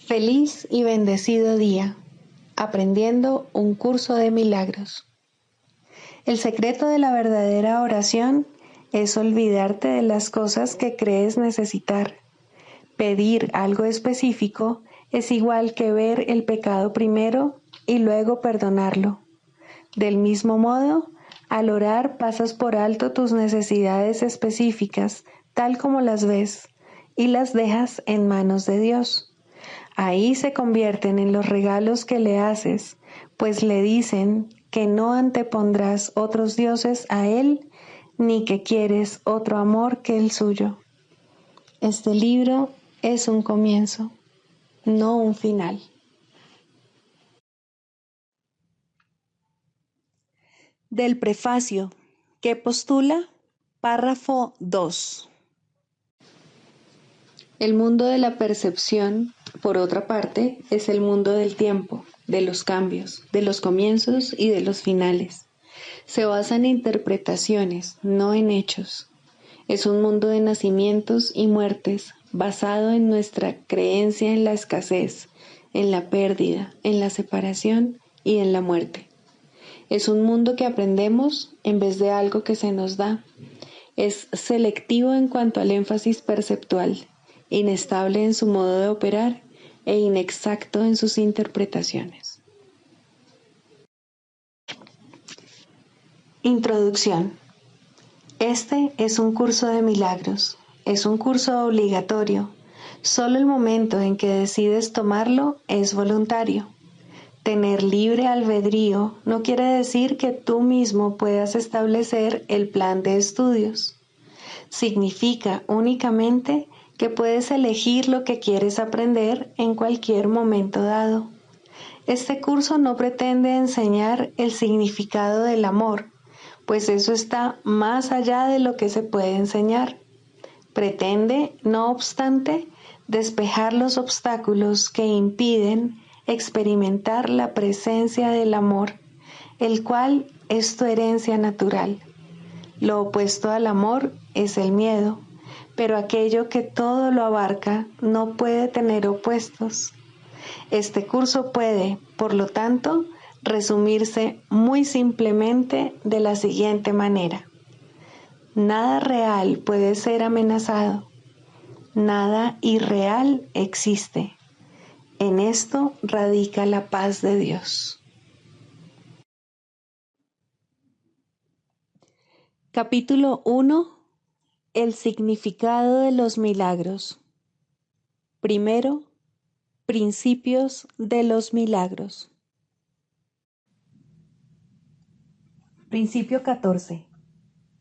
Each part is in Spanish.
Feliz y bendecido día, aprendiendo un curso de milagros. El secreto de la verdadera oración es olvidarte de las cosas que crees necesitar. Pedir algo específico es igual que ver el pecado primero y luego perdonarlo. Del mismo modo, al orar pasas por alto tus necesidades específicas, tal como las ves, y las dejas en manos de Dios. Ahí se convierten en los regalos que le haces, pues le dicen que no antepondrás otros dioses a Él, ni que quieres otro amor que el suyo. Este libro es un comienzo, no un final. Del prefacio, que postula, párrafo 2. El mundo de la percepción, por otra parte, es el mundo del tiempo, de los cambios, de los comienzos y de los finales. Se basa en interpretaciones, no en hechos. Es un mundo de nacimientos y muertes, basado en nuestra creencia en la escasez, en la pérdida, en la separación y en la muerte. Es un mundo que aprendemos en vez de algo que se nos da. Es selectivo en cuanto al énfasis perceptual, inestable en su modo de operar e inexacto en sus interpretaciones. Introducción. Este es un curso de milagros. Es un curso obligatorio. Solo el momento en que decides tomarlo es voluntario. Tener libre albedrío no quiere decir que tú mismo puedas establecer el plan de estudios. Significa únicamente que puedes elegir lo que quieres aprender en cualquier momento dado. Este curso no pretende enseñar el significado del amor, pues eso está más allá de lo que se puede enseñar. Pretende, no obstante, despejar los obstáculos que impiden experimentar la presencia del amor, el cual es tu herencia natural. Lo opuesto al amor es el miedo, pero aquello que todo lo abarca no puede tener opuestos. Este curso puede, por lo tanto, resumirse muy simplemente de la siguiente manera. Nada real puede ser amenazado. Nada irreal existe. En esto radica la paz de Dios. Capítulo 1. El significado de los milagros. Primero, principios de los milagros. Principio 14.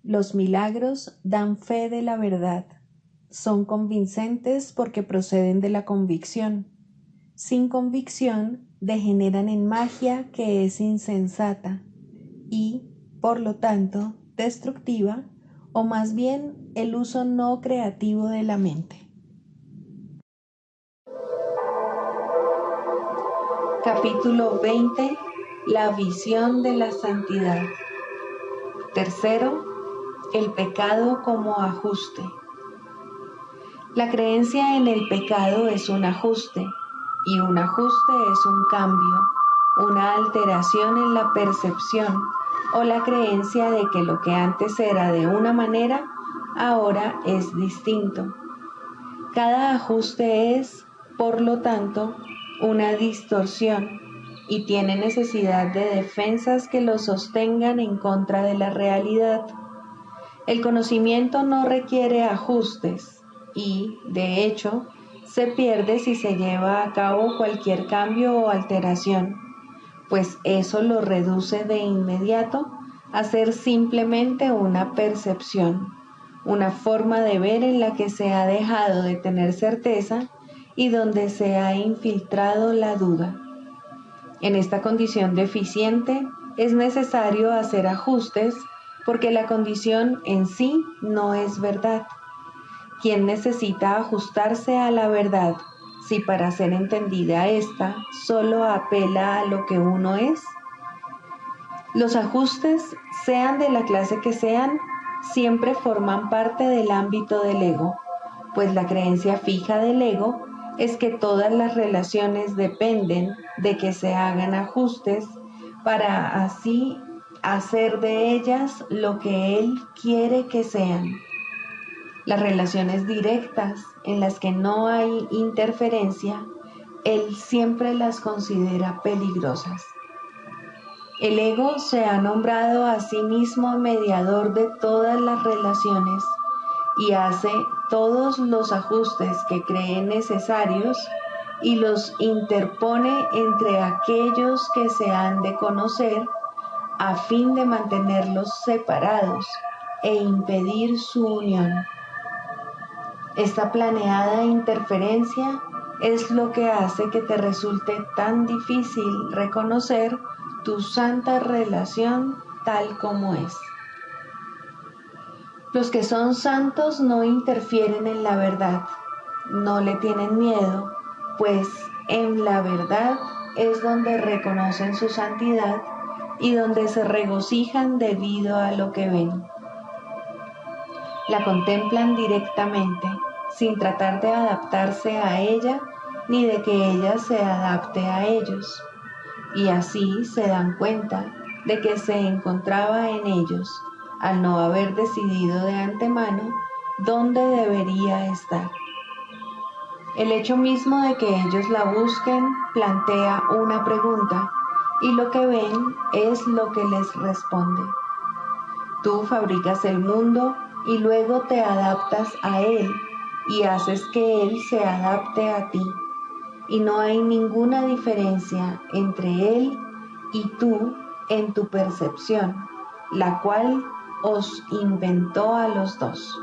Los milagros dan fe de la verdad. Son convincentes porque proceden de la convicción. Sin convicción, degeneran en magia que es insensata y, por lo tanto, destructiva, o más bien el uso no creativo de la mente. Capítulo 20. La visión de la santidad. Tercero, el pecado como ajuste. La creencia en el pecado es un ajuste, y un ajuste es un cambio, una alteración en la percepción o la creencia de que lo que antes era de una manera, ahora es distinto. Cada ajuste es, por lo tanto, una distorsión y tiene necesidad de defensas que lo sostengan en contra de la realidad. El conocimiento no requiere ajustes y, de hecho, se pierde si se lleva a cabo cualquier cambio o alteración, pues eso lo reduce de inmediato a ser simplemente una percepción, una forma de ver en la que se ha dejado de tener certeza y donde se ha infiltrado la duda. En esta condición deficiente es necesario hacer ajustes porque la condición en sí no es verdad. ¿Quién necesita ajustarse a la verdad si para ser entendida ésta solo apela a lo que uno es? Los ajustes, sean de la clase que sean, siempre forman parte del ámbito del ego, pues la creencia fija del ego es que todas las relaciones dependen de que se hagan ajustes para así hacer de ellas lo que Él quiere que sean. Las relaciones directas en las que no hay interferencia, Él siempre las considera peligrosas. El ego se ha nombrado a sí mismo mediador de todas las relaciones y hace todos los ajustes que cree necesarios y los interpone entre aquellos que se han de conocer a fin de mantenerlos separados e impedir su unión. Esta planeada interferencia es lo que hace que te resulte tan difícil reconocer tu santa relación tal como es. Los que son santos no interfieren en la verdad, no le tienen miedo, pues en la verdad es donde reconocen su santidad y donde se regocijan debido a lo que ven. La contemplan directamente, sin tratar de adaptarse a ella ni de que ella se adapte a ellos, y así se dan cuenta de que se encontraba en ellos, al no haber decidido de antemano dónde debería estar. El hecho mismo de que ellos la busquen plantea una pregunta, y lo que ven es lo que les responde. Tú fabricas el mundo y luego te adaptas a él y haces que él se adapte a ti. Y no hay ninguna diferencia entre él y tú en tu percepción, la cual os inventó a los dos.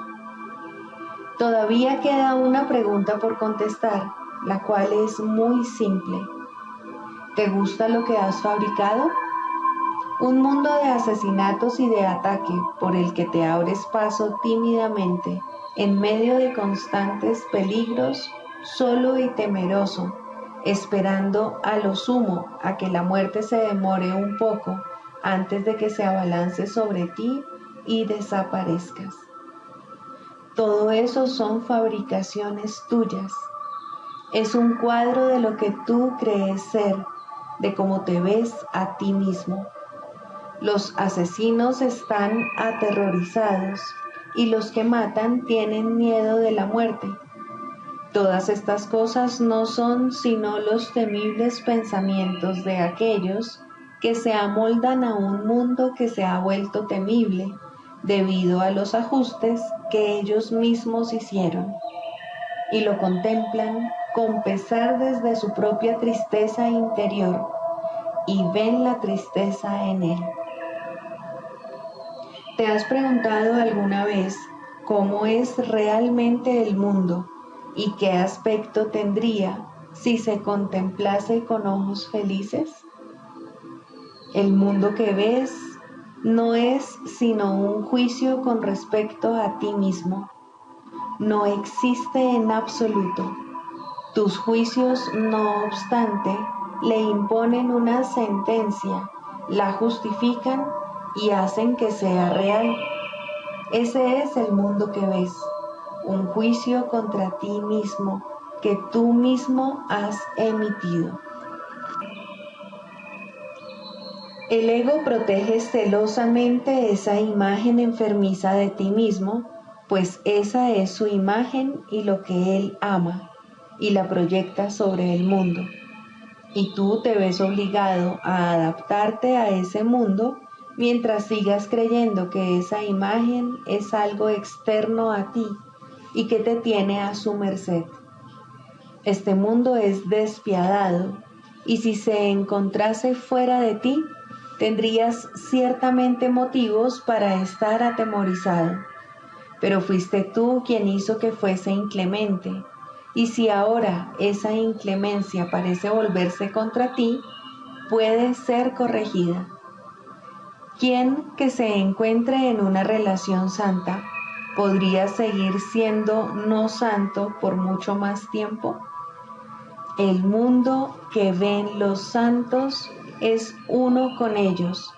Todavía queda una pregunta por contestar, la cual es muy simple. ¿Te gusta lo que has fabricado? Un mundo de asesinatos y de ataque por el que te abres paso tímidamente en medio de constantes peligros, solo y temeroso, esperando a lo sumo a que la muerte se demore un poco antes de que se abalance sobre ti y desaparezcas. Todo eso son fabricaciones tuyas. Es un cuadro de lo que tú crees ser, de cómo te ves a ti mismo. Los asesinos están aterrorizados y los que matan tienen miedo de la muerte. Todas estas cosas no son sino los temibles pensamientos de aquellos que se amoldan a un mundo que se ha vuelto temible debido a los ajustes que ellos mismos hicieron, y lo contemplan con pesar desde su propia tristeza interior y ven la tristeza en él. ¿Te has preguntado alguna vez cómo es realmente el mundo y qué aspecto tendría si se contemplase con ojos felices? El mundo que ves no es sino un juicio con respecto a ti mismo. No existe en absoluto. Tus juicios, no obstante, le imponen una sentencia, la justifican y hacen que sea real. Ese es el mundo que ves, un juicio contra ti mismo que tú mismo has emitido. El ego protege celosamente esa imagen enfermiza de ti mismo, pues esa es su imagen y lo que él ama, y la proyecta sobre el mundo. Y tú te ves obligado a adaptarte a ese mundo mientras sigas creyendo que esa imagen es algo externo a ti y que te tiene a su merced. Este mundo es despiadado, y si se encontrase fuera de ti, tendrías ciertamente motivos para estar atemorizado. Pero fuiste tú quien hizo que fuese inclemente, y si ahora esa inclemencia parece volverse contra ti, puede ser corregida. ¿Quién que se encuentre en una relación santa podría seguir siendo no santo por mucho más tiempo? El mundo que ven los santos es uno con ellos,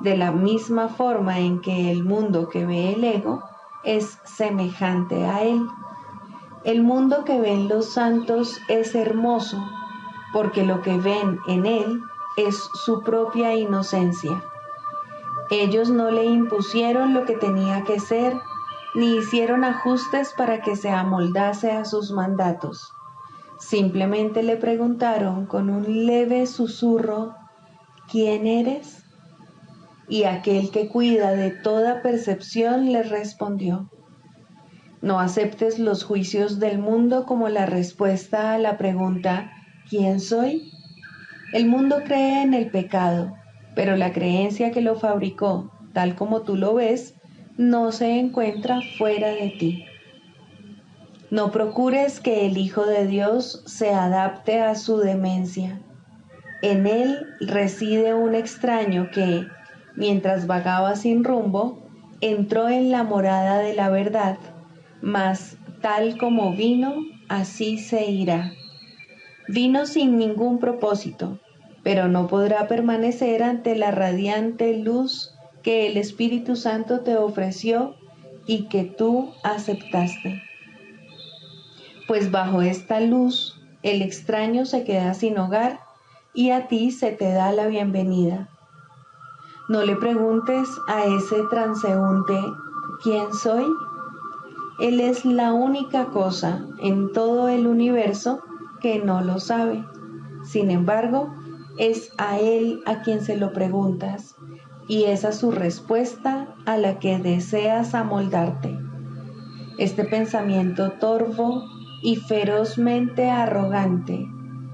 de la misma forma en que el mundo que ve el ego es semejante a él. El mundo que ven los santos es hermoso, porque lo que ven en él es su propia inocencia. Ellos no le impusieron lo que tenía que ser, ni hicieron ajustes para que se amoldase a sus mandatos. Simplemente le preguntaron con un leve susurro, ¿quién eres? Y aquel que cuida de toda percepción le respondió, no aceptes los juicios del mundo como la respuesta a la pregunta, ¿quién soy? El mundo cree en el pecado, pero la creencia que lo fabricó, tal como tú lo ves, no se encuentra fuera de ti. No procures que el Hijo de Dios se adapte a su demencia. En él reside un extraño que, mientras vagaba sin rumbo, entró en la morada de la verdad, mas tal como vino, así se irá. Vino sin ningún propósito, pero no podrá permanecer ante la radiante luz que el Espíritu Santo te ofreció y que tú aceptaste. Pues bajo esta luz, el extraño se queda sin hogar y a ti se te da la bienvenida. No le preguntes a ese transeúnte, ¿quién soy? Él es la única cosa en todo el universo que no lo sabe. Sin embargo, es a él a quien se lo preguntas y esa es su respuesta a la que deseas amoldarte. Este pensamiento torvo y ferozmente arrogante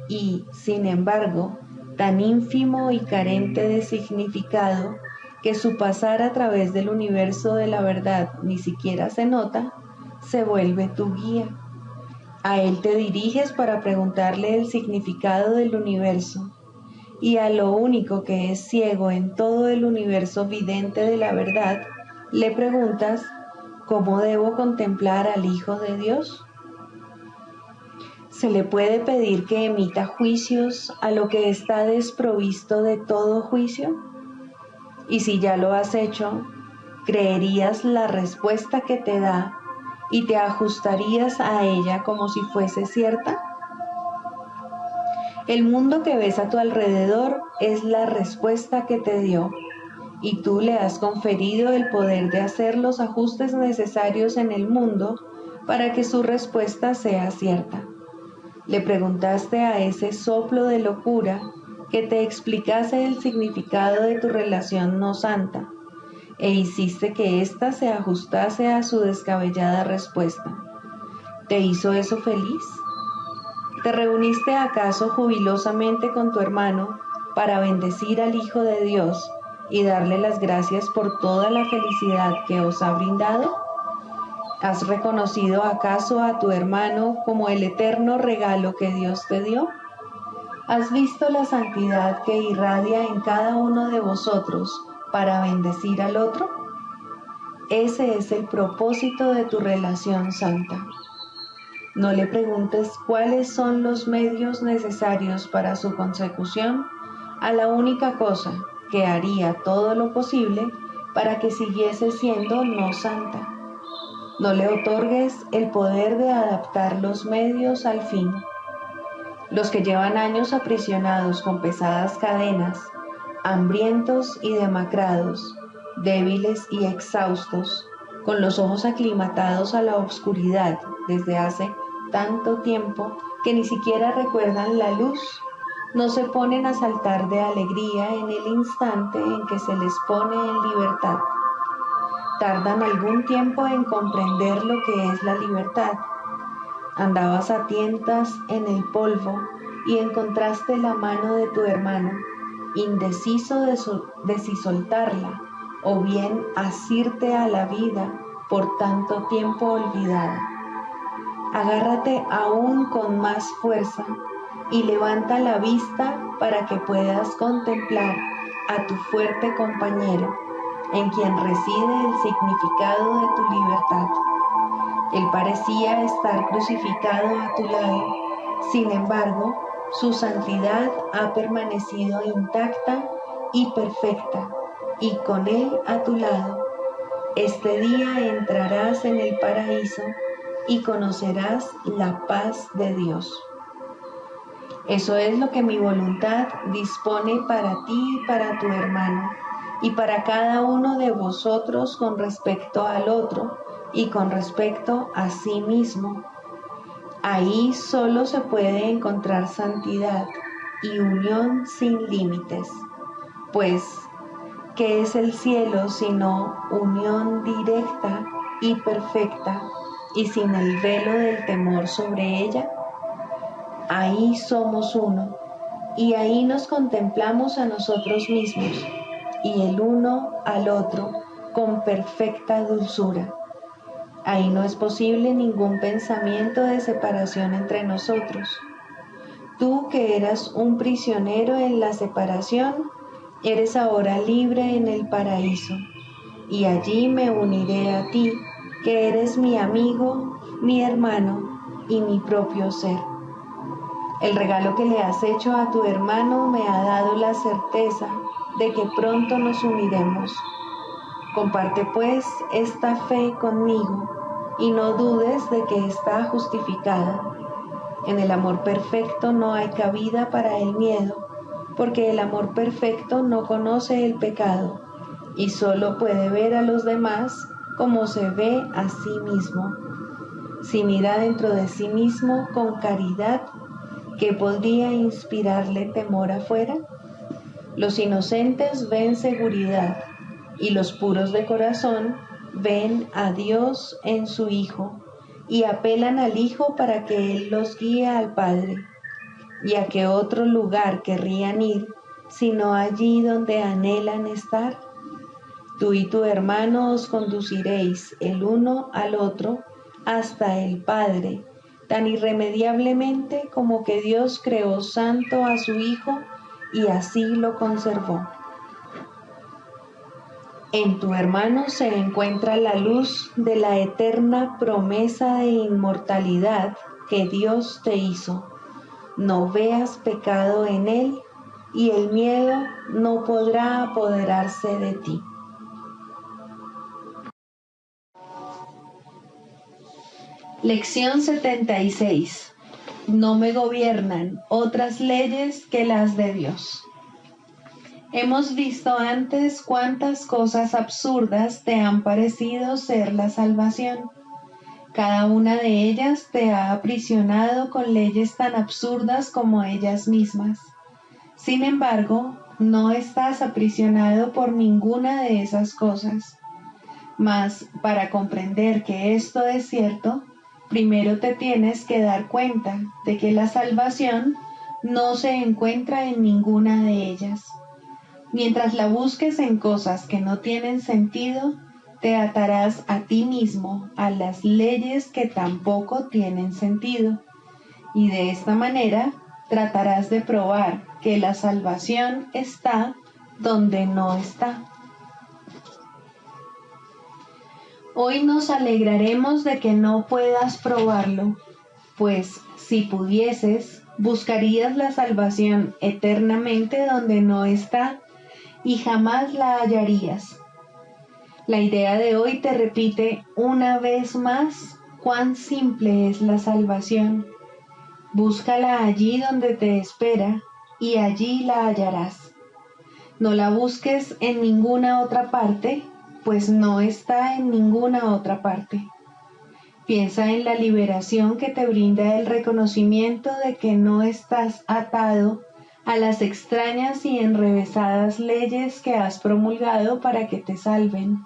y, sin embargo, tan ínfimo y carente de significado que su pasar a través del universo de la verdad ni siquiera se nota, se vuelve tu guía. A él te diriges para preguntarle el significado del universo y a lo único que es ciego en todo el universo vidente de la verdad, le preguntas, ¿cómo debo contemplar al Hijo de Dios? ¿Se le puede pedir que emita juicios a lo que está desprovisto de todo juicio? Y si ya lo has hecho, ¿creerías la respuesta que te da y te ajustarías a ella como si fuese cierta? El mundo que ves a tu alrededor es la respuesta que te dio, y tú le has conferido el poder de hacer los ajustes necesarios en el mundo para que su respuesta sea cierta. Le preguntaste a ese soplo de locura que te explicase el significado de tu relación no santa, e hiciste que ésta se ajustase a su descabellada respuesta. ¿Te hizo eso feliz? ¿Te reuniste acaso jubilosamente con tu hermano para bendecir al Hijo de Dios y darle las gracias por toda la felicidad que os ha brindado? ¿Has reconocido acaso a tu hermano como el eterno regalo que Dios te dio? ¿Has visto la santidad que irradia en cada uno de vosotros para bendecir al otro? Ese es el propósito de tu relación santa. No le preguntes cuáles son los medios necesarios para su consecución a la única cosa que haría todo lo posible para que siguiese siendo no santa. No le otorgues el poder de adaptar los medios al fin. Los que llevan años aprisionados con pesadas cadenas, hambrientos y demacrados, débiles y exhaustos, con los ojos aclimatados a la oscuridad desde hace tanto tiempo que ni siquiera recuerdan la luz, no se ponen a saltar de alegría en el instante en que se les pone en libertad. Tardan algún tiempo en comprender lo que es la libertad. Andabas a tientas en el polvo y encontraste la mano de tu hermano, indeciso de si soltarla o bien asirte a la vida por tanto tiempo olvidada. Agárrate aún con más fuerza y levanta la vista para que puedas contemplar a tu fuerte compañero, en quien reside el significado de tu libertad. Él parecía estar crucificado a tu lado, sin embargo, su santidad ha permanecido intacta y perfecta, y con él a tu lado. Este día entrarás en el paraíso y conocerás la paz de Dios. Eso es lo que mi voluntad dispone para ti y para tu hermano, y para cada uno de vosotros con respecto al otro y con respecto a sí mismo. Ahí solo se puede encontrar santidad y unión sin límites, pues, ¿qué es el cielo sino unión directa y perfecta y sin el velo del temor sobre ella? Ahí somos uno, y ahí nos contemplamos a nosotros mismos y el uno al otro con perfecta dulzura. Ahí no es posible ningún pensamiento de separación entre nosotros. Tú que eras un prisionero en la separación, eres ahora libre en el paraíso, y allí me uniré a ti, que eres mi amigo, mi hermano y mi propio ser. El regalo que le has hecho a tu hermano me ha dado la certeza de que pronto nos uniremos. Comparte pues esta fe conmigo y no dudes de que está justificada. En el amor perfecto no hay cabida para el miedo, porque el amor perfecto no conoce el pecado y solo puede ver a los demás como se ve a sí mismo. Si mira dentro de sí mismo con caridad, ¿qué podría inspirarle temor afuera? Los inocentes ven seguridad y los puros de corazón ven a Dios en su Hijo y apelan al Hijo para que Él los guíe al Padre. ¿Y a qué otro lugar querrían ir sino allí donde anhelan estar? Tú y tu hermano os conduciréis el uno al otro hasta el Padre, tan irremediablemente como que Dios creó santo a su Hijo y así lo conservó. En tu hermano se encuentra la luz de la eterna promesa de inmortalidad que Dios te hizo. No veas pecado en él y el miedo no podrá apoderarse de ti. Lección 76. No me gobiernan otras leyes que las de Dios. Hemos visto antes cuántas cosas absurdas te han parecido ser la salvación. Cada una de ellas te ha aprisionado con leyes tan absurdas como ellas mismas. Sin embargo, no estás aprisionado por ninguna de esas cosas. Mas, para comprender que esto es cierto, primero te tienes que dar cuenta de que la salvación no se encuentra en ninguna de ellas. Mientras la busques en cosas que no tienen sentido, te atarás a ti mismo a las leyes que tampoco tienen sentido, y de esta manera tratarás de probar que la salvación está donde no está. Hoy nos alegraremos de que no puedas probarlo, pues si pudieses, buscarías la salvación eternamente donde no está y jamás la hallarías. La idea de hoy te repite una vez más cuán simple es la salvación. Búscala allí donde te espera y allí la hallarás. No la busques en ninguna otra parte, pues no está en ninguna otra parte. Piensa en la liberación que te brinda el reconocimiento de que no estás atado a las extrañas y enrevesadas leyes que has promulgado para que te salven.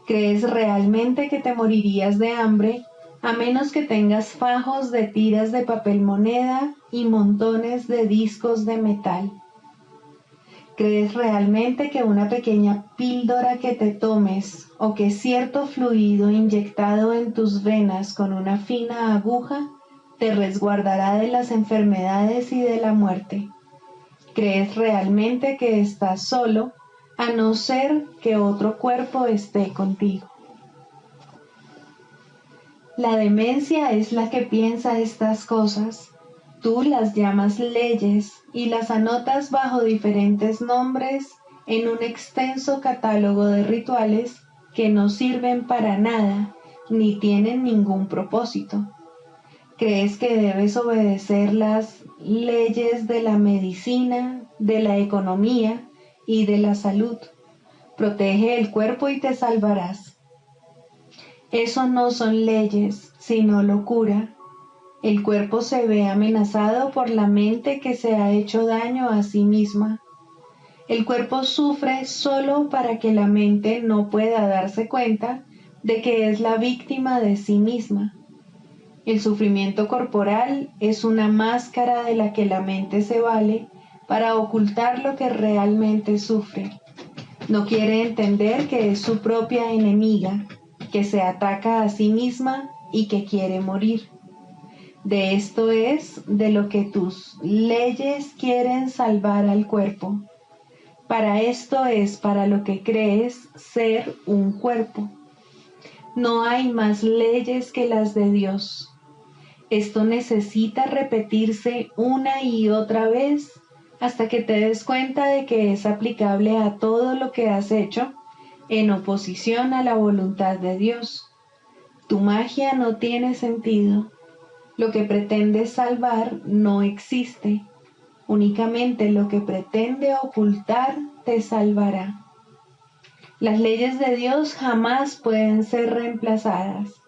¿Crees realmente que te morirías de hambre a menos que tengas fajos de tiras de papel moneda y montones de discos de metal? ¿Crees realmente que una pequeña píldora que te tomes o que cierto fluido inyectado en tus venas con una fina aguja te resguardará de las enfermedades y de la muerte? ¿Crees realmente que estás solo, a no ser que otro cuerpo esté contigo? La demencia es la que piensa estas cosas. Tú las llamas leyes y las anotas bajo diferentes nombres en un extenso catálogo de rituales que no sirven para nada ni tienen ningún propósito. Crees que debes obedecer las leyes de la medicina, de la economía y de la salud. Protege el cuerpo y te salvarás. Eso no son leyes, sino locura. El cuerpo se ve amenazado por la mente que se ha hecho daño a sí misma. El cuerpo sufre solo para que la mente no pueda darse cuenta de que es la víctima de sí misma. El sufrimiento corporal es una máscara de la que la mente se vale para ocultar lo que realmente sufre. No quiere entender que es su propia enemiga, que se ataca a sí misma y que quiere morir. De esto es de lo que tus leyes quieren salvar al cuerpo. Para esto es para lo que crees ser un cuerpo. No hay más leyes que las de Dios. Esto necesita repetirse una y otra vez hasta que te des cuenta de que es aplicable a todo lo que has hecho en oposición a la voluntad de Dios. Tu magia no tiene sentido. Lo que pretendes salvar no existe. Únicamente lo que pretende ocultar te salvará. Las leyes de Dios jamás pueden ser reemplazadas.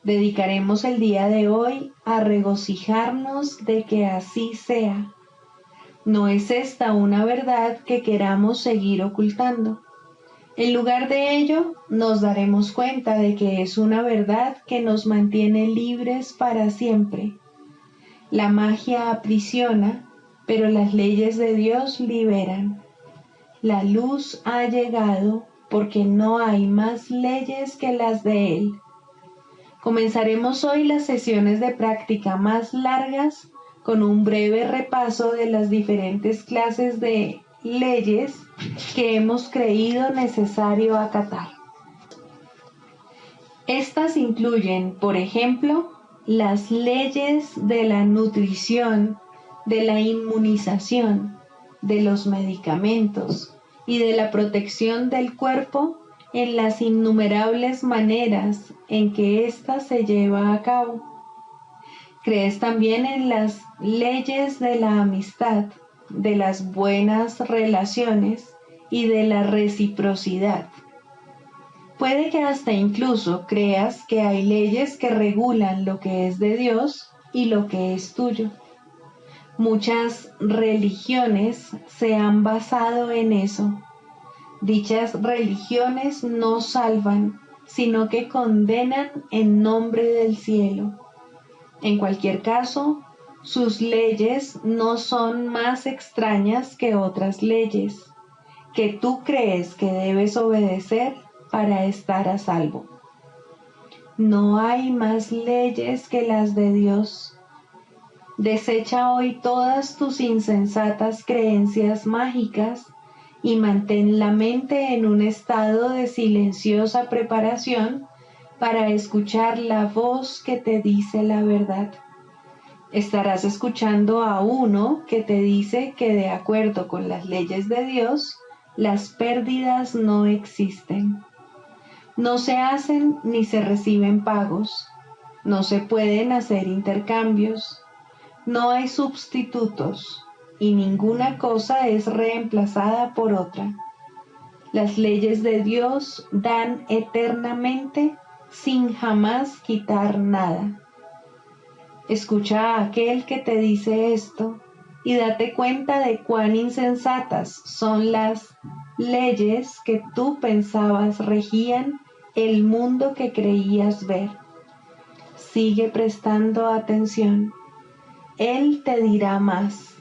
Dedicaremos el día de hoy a regocijarnos de que así sea. No es esta una verdad que queramos seguir ocultando. En lugar de ello, nos daremos cuenta de que es una verdad que nos mantiene libres para siempre. La magia aprisiona, pero las leyes de Dios liberan. La luz ha llegado porque no hay más leyes que las de Él. Comenzaremos hoy las sesiones de práctica más largas con un breve repaso de las diferentes clases de leyes que hemos creído necesario acatar. Estas incluyen, por ejemplo, las leyes de la nutrición, de la inmunización, de los medicamentos y de la protección del cuerpo en las innumerables maneras en que ésta se lleva a cabo. Crees también en las leyes de la amistad, de las buenas relaciones y de la reciprocidad. Puede que hasta incluso creas que hay leyes que regulan lo que es de Dios y lo que es tuyo. Muchas religiones se han basado en eso. Dichas religiones no salvan, sino que condenan en nombre del cielo. En cualquier caso, sus leyes no son más extrañas que otras leyes, que tú crees que debes obedecer para estar a salvo. No hay más leyes que las de Dios. Desecha hoy todas tus insensatas creencias mágicas y mantén la mente en un estado de silenciosa preparación para escuchar la voz que te dice la verdad. Estarás escuchando a uno que te dice que de acuerdo con las leyes de Dios, las pérdidas no existen. No se hacen ni se reciben pagos, no se pueden hacer intercambios, no hay sustitutos y ninguna cosa es reemplazada por otra. Las leyes de Dios dan eternamente sin jamás quitar nada. Escucha a aquel que te dice esto y date cuenta de cuán insensatas son las leyes que tú pensabas regían el mundo que creías ver. Sigue prestando atención. Él te dirá más.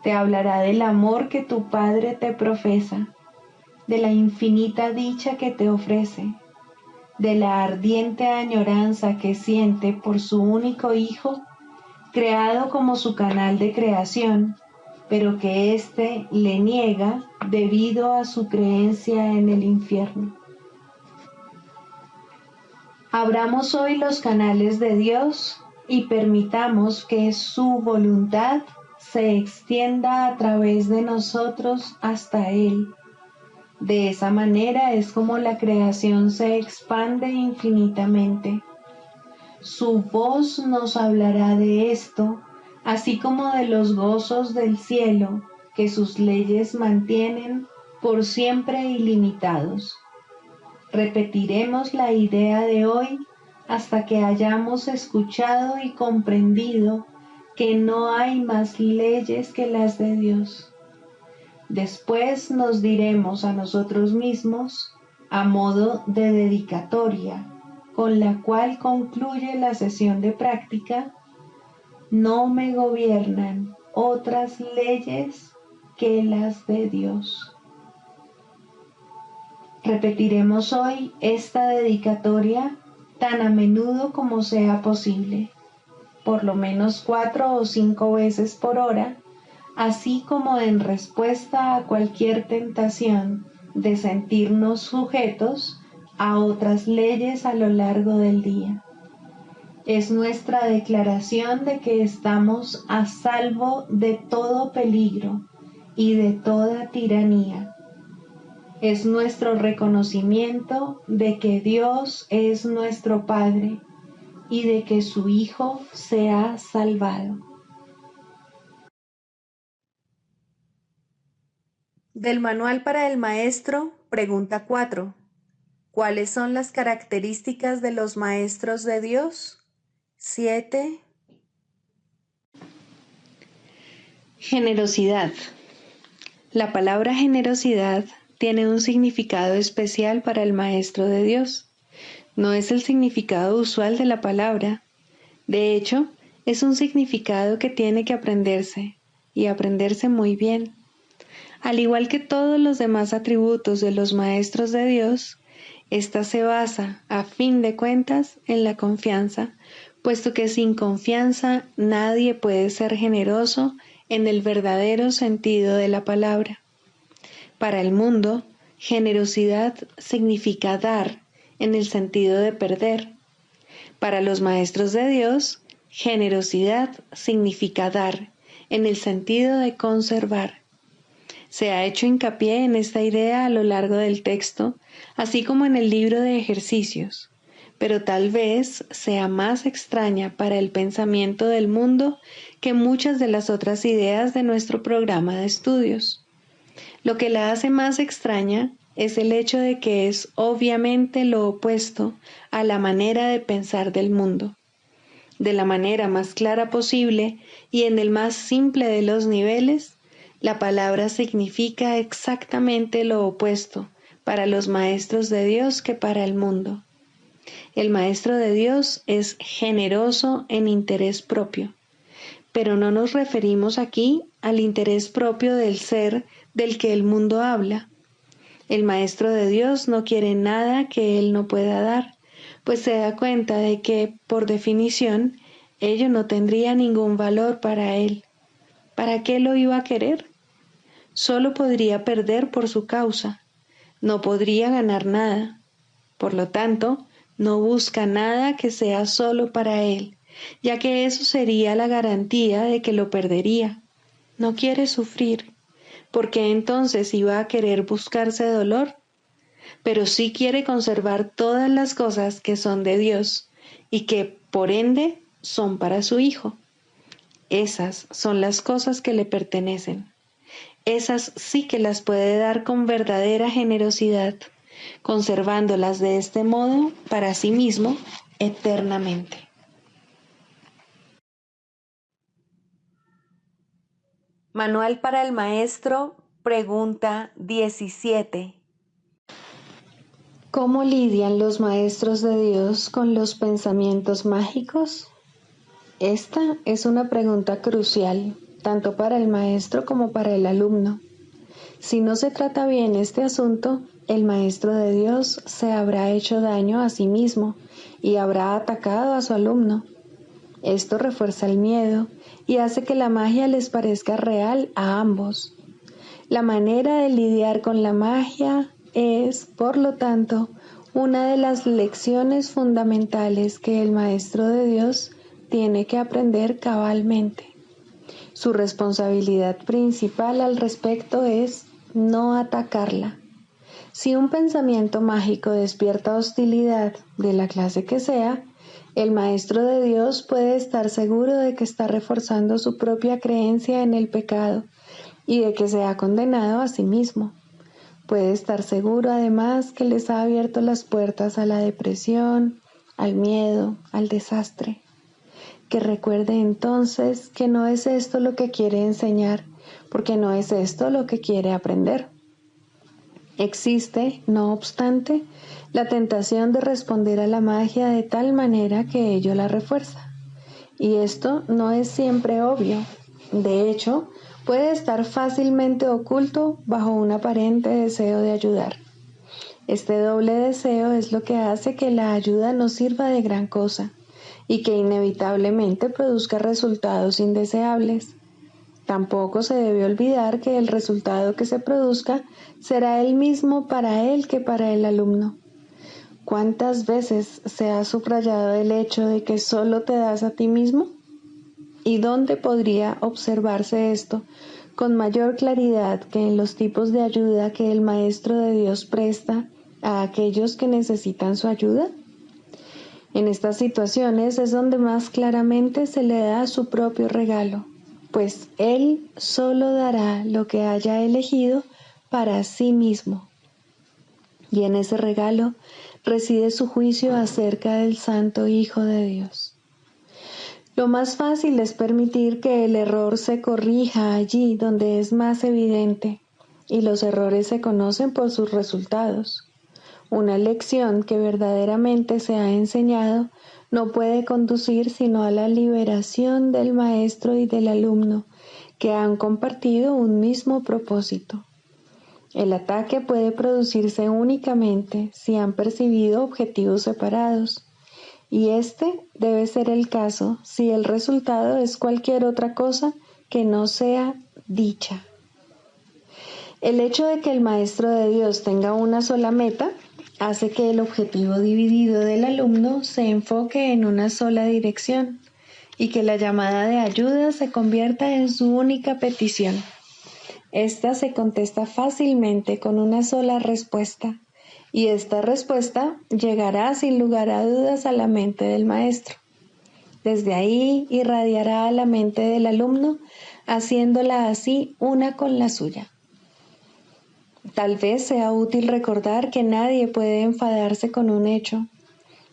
Te hablará del amor que tu Padre te profesa, de la infinita dicha que te ofrece, de la ardiente añoranza que siente por su único Hijo, creado como su canal de creación, pero que éste le niega debido a su creencia en el infierno. Abramos hoy los canales de Dios y permitamos que su voluntad se extienda a través de nosotros hasta Él. De esa manera es como la creación se expande infinitamente. Su voz nos hablará de esto, así como de los gozos del cielo que sus leyes mantienen por siempre ilimitados. Repetiremos la idea de hoy hasta que hayamos escuchado y comprendido que no hay más leyes que las de Dios. Después nos diremos a nosotros mismos, a modo de dedicatoria, con la cual concluye la sesión de práctica: no me gobiernan otras leyes que las de Dios. Repetiremos hoy esta dedicatoria tan a menudo como sea posible, por lo menos 4 o 5 veces por hora, así como en respuesta a cualquier tentación de sentirnos sujetos a otras leyes a lo largo del día. Es nuestra declaración de que estamos a salvo de todo peligro y de toda tiranía. Es nuestro reconocimiento de que Dios es nuestro Padre y de que su Hijo se ha salvado. Del Manual para el Maestro, pregunta 4. ¿Cuáles son las características de los maestros de Dios? 7. Generosidad. La palabra generosidad tiene un significado especial para el Maestro de Dios. No es el significado usual de la palabra. De hecho, es un significado que tiene que aprenderse, y aprenderse muy bien. Al igual que todos los demás atributos de los maestros de Dios, esta se basa, a fin de cuentas, en la confianza, puesto que sin confianza nadie puede ser generoso en el verdadero sentido de la palabra. Para el mundo, generosidad significa dar en el sentido de perder. Para los maestros de Dios, generosidad significa dar en el sentido de conservar. Se ha hecho hincapié en esta idea a lo largo del texto, así como en el libro de ejercicios, pero tal vez sea más extraña para el pensamiento del mundo que muchas de las otras ideas de nuestro programa de estudios. Lo que la hace más extraña es el hecho de que es obviamente lo opuesto a la manera de pensar del mundo. De la manera más clara posible y en el más simple de los niveles, la palabra significa exactamente lo opuesto para los maestros de Dios que para el mundo. El maestro de Dios es generoso en interés propio, pero no nos referimos aquí al interés propio del ser del que el mundo habla. El maestro de Dios no quiere nada que él no pueda dar, pues se da cuenta de que, por definición, ello no tendría ningún valor para él. ¿Para qué lo iba a querer? Solo podría perder por su causa, no podría ganar nada. Por lo tanto, no busca nada que sea solo para él, ya que eso sería la garantía de que lo perdería. No quiere sufrir, porque entonces iba a querer buscarse dolor, pero sí quiere conservar todas las cosas que son de Dios y que, por ende, son para su Hijo. Esas son las cosas que le pertenecen. Esas sí que las puede dar con verdadera generosidad, conservándolas de este modo para sí mismo eternamente. Manual para el Maestro, pregunta 17. ¿Cómo lidian los maestros de Dios con los pensamientos mágicos? Esta es una pregunta crucial, tanto para el maestro como para el alumno. Si no se trata bien este asunto, el maestro de Dios se habrá hecho daño a sí mismo y habrá atacado a su alumno. Esto refuerza el miedo y hace que la magia les parezca real a ambos. La manera de lidiar con la magia es, por lo tanto, una de las lecciones fundamentales que el maestro de Dios tiene que aprender cabalmente. Su responsabilidad principal al respecto es no atacarla, Si un pensamiento mágico despierta hostilidad, de la clase que sea, el Maestro de Dios puede estar seguro de que está reforzando su propia creencia en el pecado y de que se ha condenado a sí mismo. Puede estar seguro además que les ha abierto las puertas a la depresión, al miedo, al desastre. Que recuerde entonces que no es esto lo que quiere enseñar, porque no es esto lo que quiere aprender. Existe, no obstante, la tentación de responder a la magia de tal manera que ello la refuerza. Y esto no es siempre obvio. De hecho, puede estar fácilmente oculto bajo un aparente deseo de ayudar. Este doble deseo es lo que hace que la ayuda no sirva de gran cosa y que inevitablemente produzca resultados indeseables. Tampoco se debe olvidar que el resultado que se produzca será el mismo para él que para el alumno. ¿Cuántas veces se ha subrayado el hecho de que solo te das a ti mismo? ¿Y dónde podría observarse esto con mayor claridad que en los tipos de ayuda que el Maestro de Dios presta a aquellos que necesitan su ayuda? En estas situaciones es donde más claramente se le da su propio regalo, pues Él solo dará lo que haya elegido para sí mismo. Y en ese regalo reside su juicio acerca del Santo Hijo de Dios. Lo más fácil es permitir que el error se corrija allí donde es más evidente, y los errores se conocen por sus resultados. Una lección que verdaderamente se ha enseñado no puede conducir sino a la liberación del maestro y del alumno, que han compartido un mismo propósito. El ataque puede producirse únicamente si han percibido objetivos separados, y este debe ser el caso si el resultado es cualquier otra cosa que no sea dicha. El hecho de que el Maestro de Dios tenga una sola meta hace que el objetivo dividido del alumno se enfoque en una sola dirección y que la llamada de ayuda se convierta en su única petición. Esta se contesta fácilmente con una sola respuesta, y esta respuesta llegará sin lugar a dudas a la mente del maestro. Desde ahí irradiará a la mente del alumno, haciéndola así una con la suya. Tal vez sea útil recordar que nadie puede enfadarse con un hecho.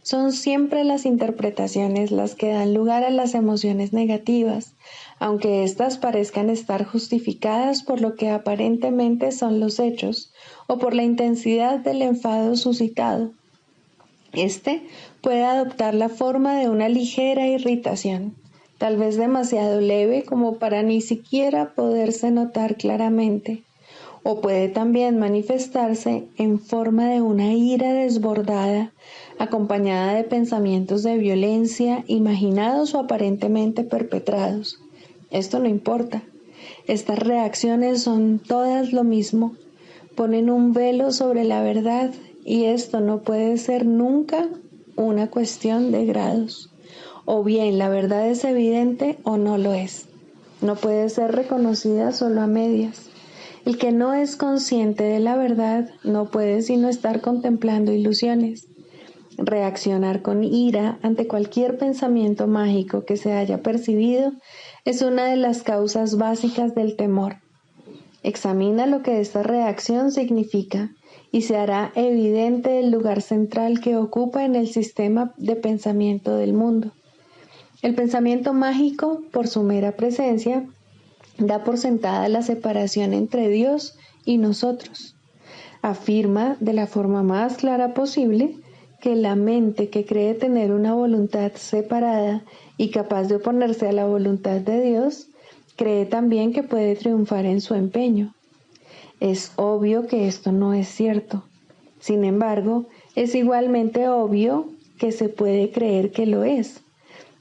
Son siempre las interpretaciones las que dan lugar a las emociones negativas, aunque éstas parezcan estar justificadas por lo que aparentemente son los hechos o por la intensidad del enfado suscitado. Este puede adoptar la forma de una ligera irritación, tal vez demasiado leve como para ni siquiera poderse notar claramente, o puede también manifestarse en forma de una ira desbordada, acompañada de pensamientos de violencia, imaginados o aparentemente perpetrados. Esto no importa. Estas reacciones son todas lo mismo. Ponen un velo sobre la verdad, y esto no puede ser nunca una cuestión de grados. O bien la verdad es evidente o no lo es. No puede ser reconocida solo a medias. El que no es consciente de la verdad no puede sino estar contemplando ilusiones. Reaccionar con ira ante cualquier pensamiento mágico que se haya percibido es una de las causas básicas del temor. Examina lo que esta reacción significa y se hará evidente el lugar central que ocupa en el sistema de pensamiento del mundo. El pensamiento mágico, por su mera presencia, da por sentada la separación entre Dios y nosotros. Afirma de la forma más clara posible que la mente que cree tener una voluntad separada y capaz de oponerse a la voluntad de Dios, cree también que puede triunfar en su empeño. Es obvio que esto no es cierto. Sin embargo, es igualmente obvio que se puede creer que lo es.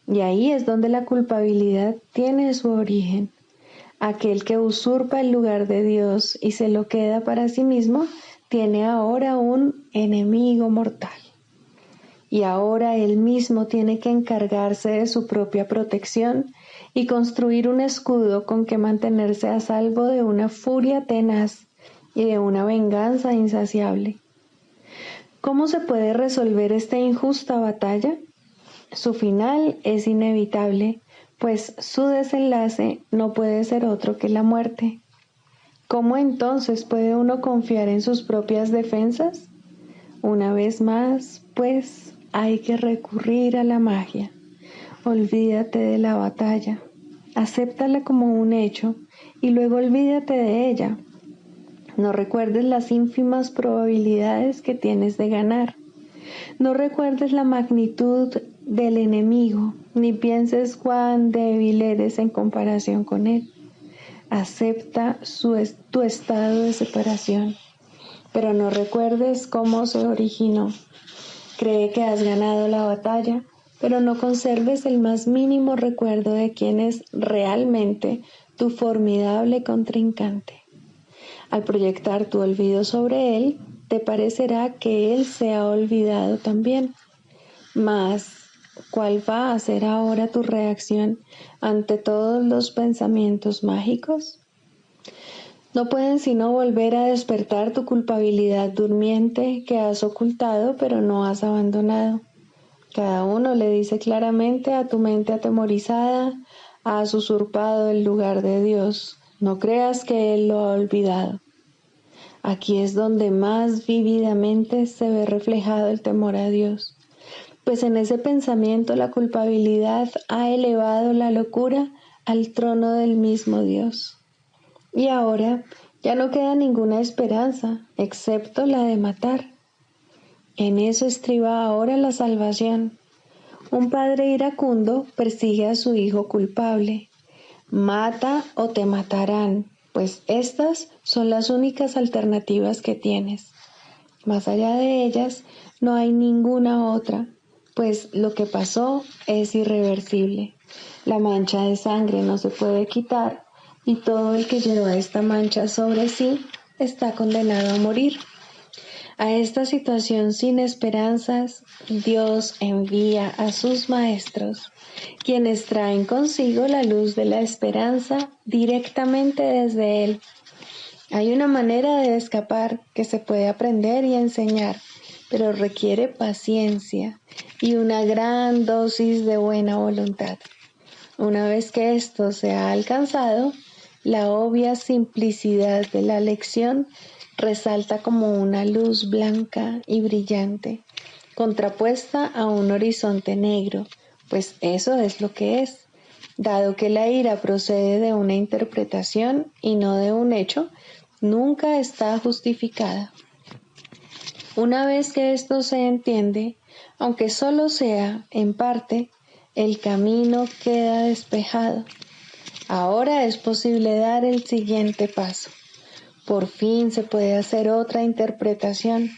Y ahí es donde la culpabilidad tiene su origen. Aquel que usurpa el lugar de Dios y se lo queda para sí mismo, tiene ahora un enemigo mortal. Y ahora él mismo tiene que encargarse de su propia protección y construir un escudo con que mantenerse a salvo de una furia tenaz y de una venganza insaciable. ¿Cómo se puede resolver esta injusta batalla? Su final es inevitable, pues su desenlace no puede ser otro que la muerte. ¿Cómo entonces puede uno confiar en sus propias defensas? Una vez más, pues, hay que recurrir a la magia. Olvídate de la batalla, acéptala como un hecho y luego olvídate de ella. No recuerdes las ínfimas probabilidades que tienes de ganar. No recuerdes la magnitud del enemigo, ni pienses cuán débil eres en comparación con él. Acepta tu estado de separación, pero no recuerdes cómo se originó. Cree que has ganado la batalla, pero no conserves el más mínimo recuerdo de quién es realmente tu formidable contrincante. Al proyectar tu olvido sobre él, te parecerá que él se ha olvidado también. Mas, ¿cuál va a ser ahora tu reacción ante todos los pensamientos mágicos? No pueden sino volver a despertar tu culpabilidad durmiente que has ocultado pero no has abandonado. Cada uno le dice claramente a tu mente atemorizada: has usurpado el lugar de Dios, no creas que Él lo ha olvidado. Aquí es donde más vívidamente se ve reflejado el temor a Dios, pues en ese pensamiento la culpabilidad ha elevado la locura al trono del mismo Dios. Y ahora ya no queda ninguna esperanza, excepto la de matar. En eso estriba ahora la salvación. Un padre iracundo persigue a su hijo culpable. Mata o te matarán, pues estas son las únicas alternativas que tienes. Más allá de ellas, no hay ninguna otra, pues lo que pasó es irreversible. La mancha de sangre no se puede quitar y todo el que lleva esta mancha sobre sí está condenado a morir. A esta situación sin esperanzas, Dios envía a sus maestros, quienes traen consigo la luz de la esperanza directamente desde Él. Hay una manera de escapar que se puede aprender y enseñar, pero requiere paciencia y una gran dosis de buena voluntad. Una vez que esto se ha alcanzado, la obvia simplicidad de la lección resalta como una luz blanca y brillante, contrapuesta a un horizonte negro, pues eso es lo que es. Dado que la ira procede de una interpretación y no de un hecho, nunca está justificada. Una vez que esto se entiende, aunque solo sea en parte, el camino queda despejado. Ahora es posible dar el siguiente paso. Por fin se puede hacer otra interpretación.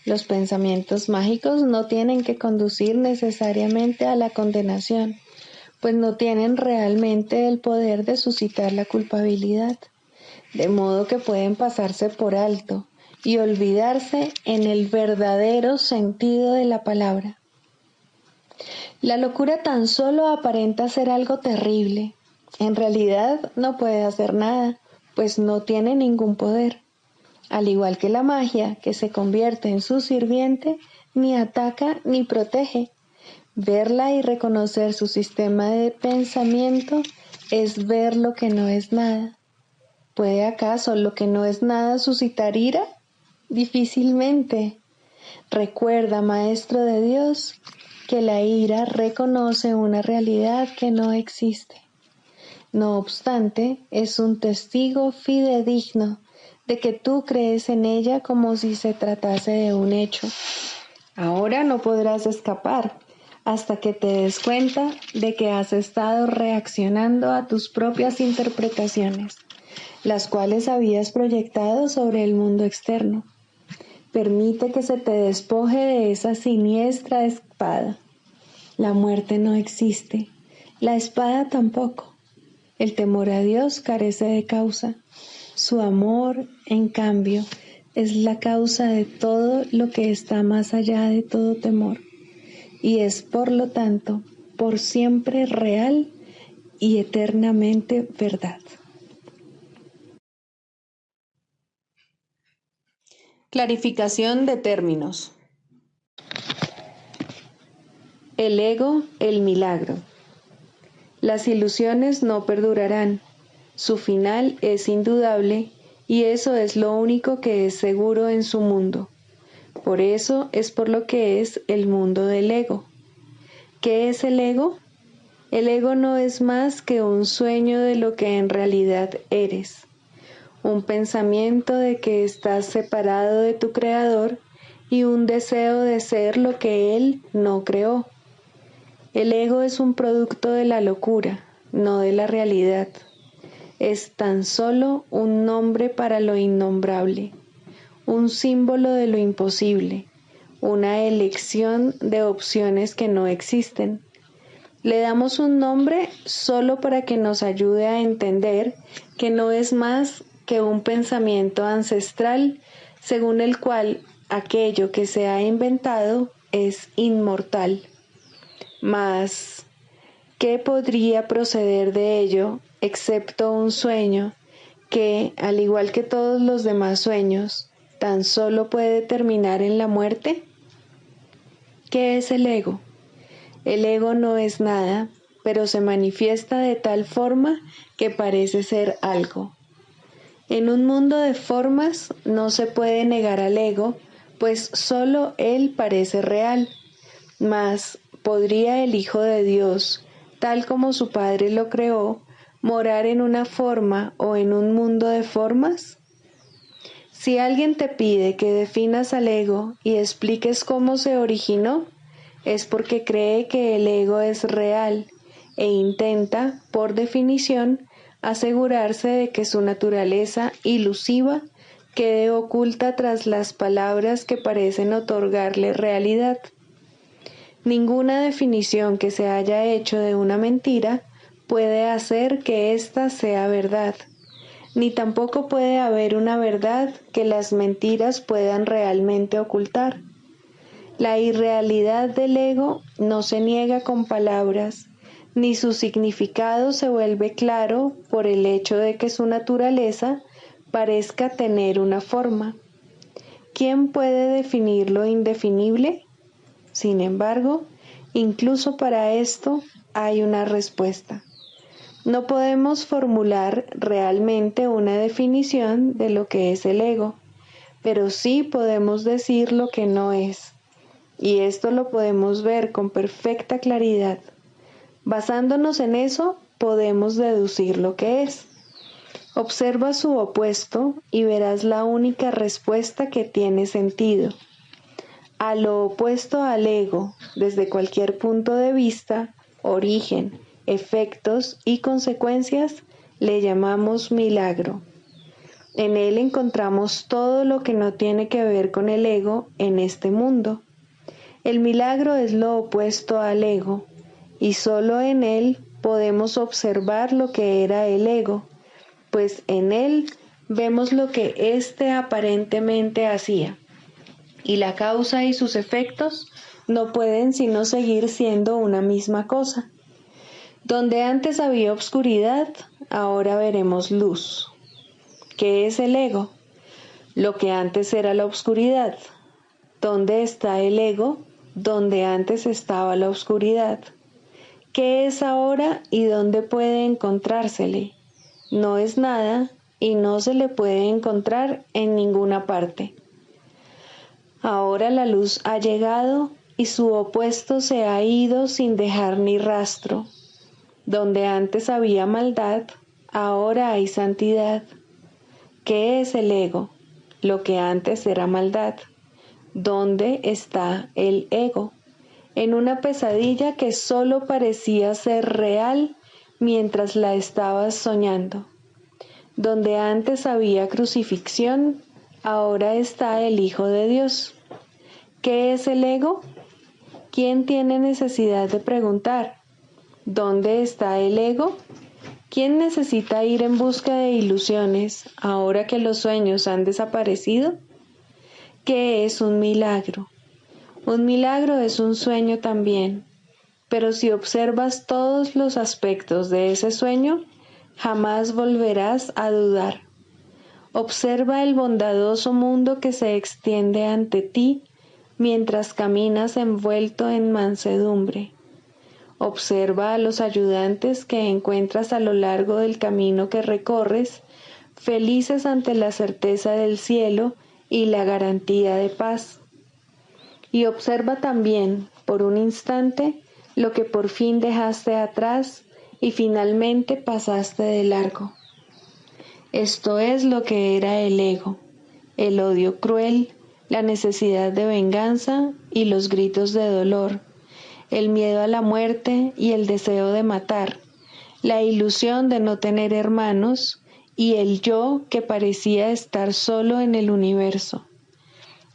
Los pensamientos mágicos no tienen que conducir necesariamente a la condenación, pues no tienen realmente el poder de suscitar la culpabilidad, de modo que pueden pasarse por alto y olvidarse en el verdadero sentido de la palabra. La locura tan solo aparenta ser algo terrible. En realidad no puede hacer nada, pues no tiene ningún poder. Al igual que la magia, que se convierte en su sirviente, ni ataca ni protege. Verla y reconocer su sistema de pensamiento es ver lo que no es nada. ¿Puede acaso lo que no es nada suscitar ira? Difícilmente. Recuerda, Maestro de Dios, que la ira reconoce una realidad que no existe. No obstante, es un testigo fidedigno de que tú crees en ella como si se tratase de un hecho. Ahora no podrás escapar hasta que te des cuenta de que has estado reaccionando a tus propias interpretaciones, las cuales habías proyectado sobre el mundo externo. Permite que se te despoje de esa siniestra espada. La muerte no existe, la espada tampoco. El temor a Dios carece de causa. Su amor, en cambio, es la causa de todo lo que está más allá de todo temor, y es, por lo tanto, por siempre real y eternamente verdad. Clarificación de términos. El ego, el milagro. Las ilusiones no perdurarán. Su final es indudable y eso es lo único que es seguro en su mundo. Por eso es por lo que es el mundo del ego. ¿Qué es el ego? El ego no es más que un sueño de lo que en realidad eres. Un pensamiento de que estás separado de tu creador y un deseo de ser lo que él no creó. El ego es un producto de la locura, no de la realidad. Es tan solo un nombre para lo innombrable, un símbolo de lo imposible, una elección de opciones que no existen. Le damos un nombre solo para que nos ayude a entender que no es más que un pensamiento ancestral según el cual aquello que se ha inventado es inmortal. Mas, ¿qué podría proceder de ello excepto un sueño que, al igual que todos los demás sueños, tan solo puede terminar en la muerte? ¿Qué es el ego? El ego no es nada, pero se manifiesta de tal forma que parece ser algo. En un mundo de formas no se puede negar al ego, pues solo él parece real. Mas, ¿podría el Hijo de Dios, tal como su Padre lo creó, morar en una forma o en un mundo de formas? Si alguien te pide que definas al ego y expliques cómo se originó, es porque cree que el ego es real e intenta, por definición, asegurarse de que su naturaleza ilusiva quede oculta tras las palabras que parecen otorgarle realidad. Ninguna definición que se haya hecho de una mentira puede hacer que ésta sea verdad, ni tampoco puede haber una verdad que las mentiras puedan realmente ocultar. La irrealidad del ego no se niega con palabras, ni su significado se vuelve claro por el hecho de que su naturaleza parezca tener una forma. ¿Quién puede definir lo indefinible? Sin embargo, incluso para esto hay una respuesta. No podemos formular realmente una definición de lo que es el ego, pero sí podemos decir lo que no es. Y esto lo podemos ver con perfecta claridad. Basándonos en eso, podemos deducir lo que es. Observa su opuesto y verás la única respuesta que tiene sentido. A lo opuesto al ego, desde cualquier punto de vista, origen, efectos y consecuencias, le llamamos milagro. En él encontramos todo lo que no tiene que ver con el ego en este mundo. El milagro es lo opuesto al ego, y solo en él podemos observar lo que era el ego, pues en él vemos lo que éste aparentemente hacía, y la causa y sus efectos no pueden sino seguir siendo una misma cosa. Donde antes había obscuridad, ahora veremos luz. ¿Qué es el ego? Lo que antes era la obscuridad. ¿Dónde está el ego? Donde antes estaba la oscuridad. ¿Qué es ahora y dónde puede encontrársele? No es nada y no se le puede encontrar en ninguna parte. Ahora la luz ha llegado y su opuesto se ha ido sin dejar ni rastro. Donde antes había maldad, ahora hay santidad. ¿Qué es el ego? Lo que antes era maldad. ¿Dónde está el ego? En una pesadilla que solo parecía ser real mientras la estabas soñando. Donde antes había crucifixión, ahora está el Hijo de Dios. ¿Qué es el ego? ¿Quién tiene necesidad de preguntar? ¿Dónde está el ego? ¿Quién necesita ir en busca de ilusiones ahora que los sueños han desaparecido? ¿Qué es un milagro? Un milagro es un sueño también, pero si observas todos los aspectos de ese sueño, jamás volverás a dudar. Observa el bondadoso mundo que se extiende ante ti mientras caminas envuelto en mansedumbre. Observa a los ayudantes que encuentras a lo largo del camino que recorres, felices ante la certeza del cielo y la garantía de paz. Y observa también, por un instante, lo que por fin dejaste atrás y finalmente pasaste de largo. Esto es lo que era el ego, el odio cruel, la necesidad de venganza y los gritos de dolor, el miedo a la muerte y el deseo de matar, la ilusión de no tener hermanos y el yo que parecía estar solo en el universo.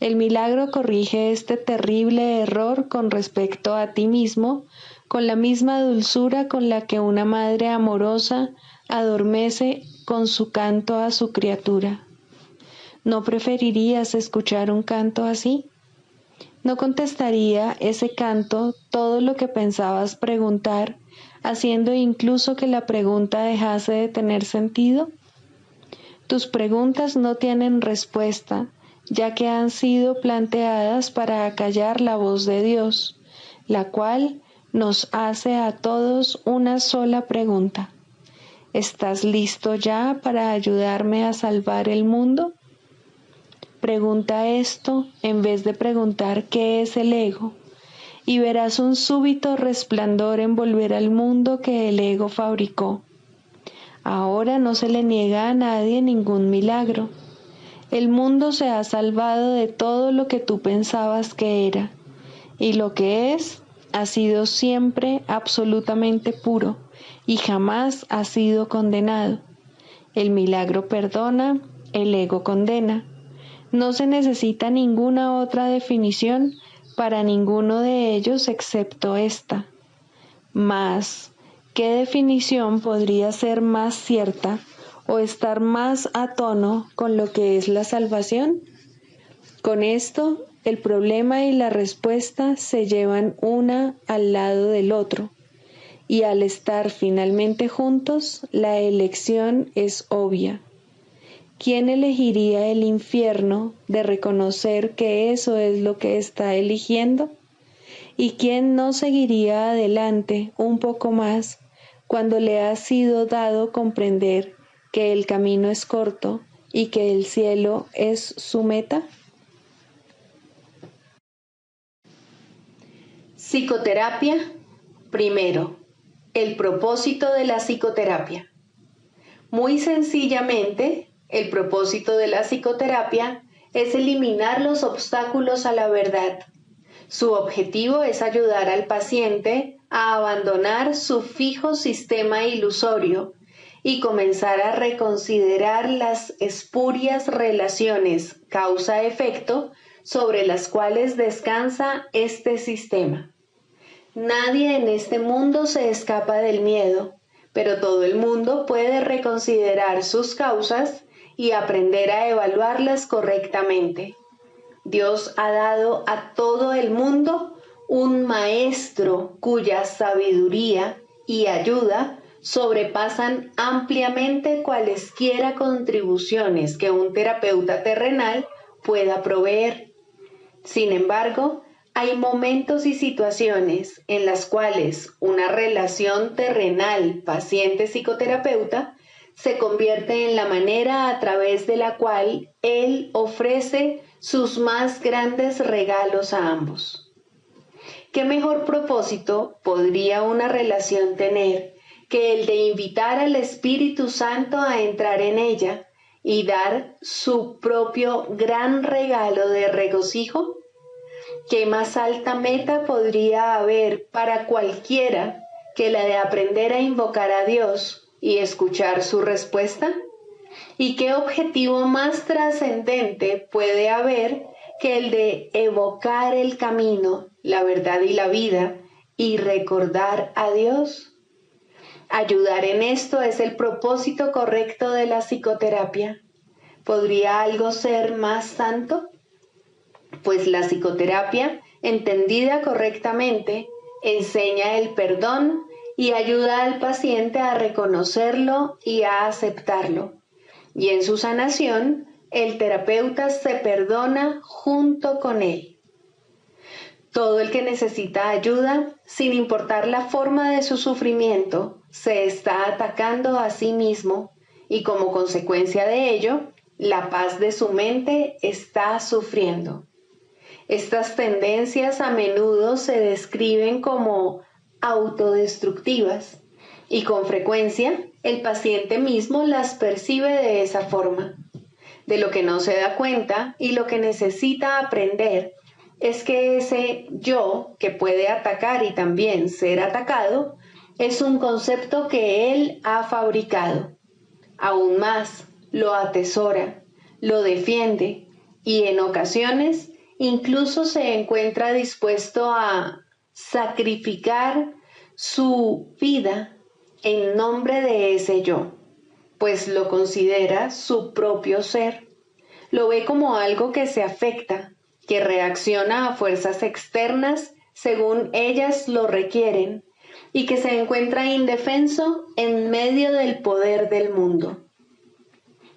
El milagro corrige este terrible error con respecto a ti mismo, con la misma dulzura con la que una madre amorosa adormece con su canto a su criatura. ¿No preferirías escuchar un canto así? ¿No contestaría ese canto todo lo que pensabas preguntar, haciendo incluso que la pregunta dejase de tener sentido? Tus preguntas no tienen respuesta, ya que han sido planteadas para acallar la voz de Dios, la cual nos hace a todos una sola pregunta. ¿Estás listo ya para ayudarme a salvar el mundo? Pregunta esto en vez de preguntar qué es el ego, y verás un súbito resplandor envolver al mundo que el ego fabricó. Ahora no se le niega a nadie ningún milagro. El mundo se ha salvado de todo lo que tú pensabas que era, y lo que es ha sido siempre absolutamente puro y jamás ha sido condenado. El milagro perdona, el ego condena. No se necesita ninguna otra definición para ninguno de ellos excepto esta. Mas, ¿qué definición podría ser más cierta o estar más a tono con lo que es la salvación? Con esto, el problema y la respuesta se llevan una al lado del otro, y al estar finalmente juntos, la elección es obvia. ¿Quién elegiría el infierno de reconocer que eso es lo que está eligiendo? ¿Y quién no seguiría adelante un poco más cuando le ha sido dado comprender que el camino es corto y que el cielo es su meta? Psicoterapia. Primero, el propósito de la psicoterapia. Muy sencillamente, el propósito de la psicoterapia es eliminar los obstáculos a la verdad. Su objetivo es ayudar al paciente a abandonar su fijo sistema ilusorio y comenzar a reconsiderar las espurias relaciones causa-efecto sobre las cuales descansa este sistema. Nadie en este mundo se escapa del miedo, pero todo el mundo puede reconsiderar sus causas y aprender a evaluarlas correctamente. Dios ha dado a todo el mundo un maestro cuya sabiduría y ayuda sobrepasan ampliamente cualesquiera contribuciones que un terapeuta terrenal pueda proveer. Sin embargo, hay momentos y situaciones en las cuales una relación terrenal paciente-psicoterapeuta se convierte en la manera a través de la cual él ofrece sus más grandes regalos a ambos. ¿Qué mejor propósito podría una relación tener que el de invitar al Espíritu Santo a entrar en ella y dar su propio gran regalo de regocijo? ¿Qué más alta meta podría haber para cualquiera que la de aprender a invocar a Dios y escuchar su respuesta? ¿Y qué objetivo más trascendente puede haber que el de evocar el camino, la verdad y la vida y recordar a Dios? Ayudar en esto es el propósito correcto de la psicoterapia. ¿Podría algo ser más santo? Pues la psicoterapia, entendida correctamente, enseña el perdón y ayuda al paciente a reconocerlo y a aceptarlo. y en su sanación el terapeuta se perdona junto con él. Todo el que necesita ayuda, sin importar la forma de su sufrimiento, se está atacando a sí mismo y como consecuencia de ello, la paz de su mente está sufriendo. Estas tendencias a menudo se describen como autodestructivas y con frecuencia el paciente mismo las percibe de esa forma. De lo que no se da cuenta y lo que necesita aprender es que ese yo que puede atacar y también ser atacado es un concepto que él ha fabricado. Aún más, lo atesora, lo defiende y en ocasiones incluso se encuentra dispuesto a sacrificar su vida en nombre de ese yo, pues lo considera su propio ser. Lo ve como algo que se afecta, que reacciona a fuerzas externas según ellas lo requieren y que se encuentra indefenso en medio del poder del mundo.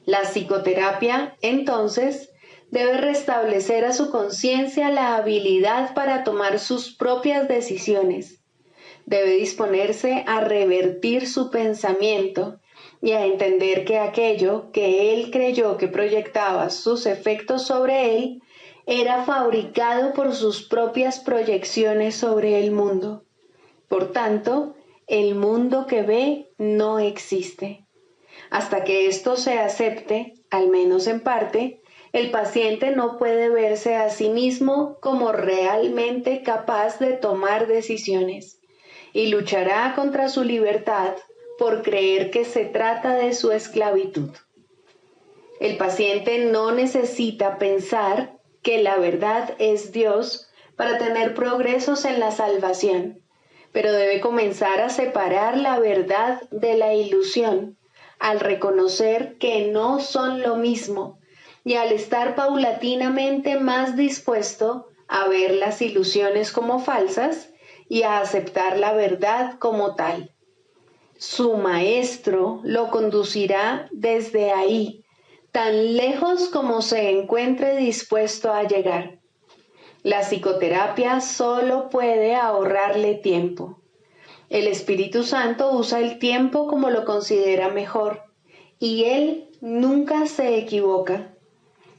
La psicoterapia, entonces, debe restablecer a su conciencia la habilidad para tomar sus propias decisiones. Debe disponerse a revertir su pensamiento y a entender que aquello que él creyó que proyectaba sus efectos sobre él era fabricado por sus propias proyecciones sobre el mundo. Por tanto, el mundo que ve no existe. Hasta que esto se acepte, al menos en parte, el paciente no puede verse a sí mismo como realmente capaz de tomar decisiones y luchará contra su libertad por creer que se trata de su esclavitud. El paciente no necesita pensar que la verdad es Dios para tener progresos en la salvación, pero debe comenzar a separar la verdad de la ilusión al reconocer que no son lo mismo y al estar paulatinamente más dispuesto a ver las ilusiones como falsas y a aceptar la verdad como tal. Su maestro lo conducirá desde ahí, tan lejos como se encuentre dispuesto a llegar. La psicoterapia solo puede ahorrarle tiempo. El Espíritu Santo usa el tiempo como lo considera mejor, y Él nunca se equivoca.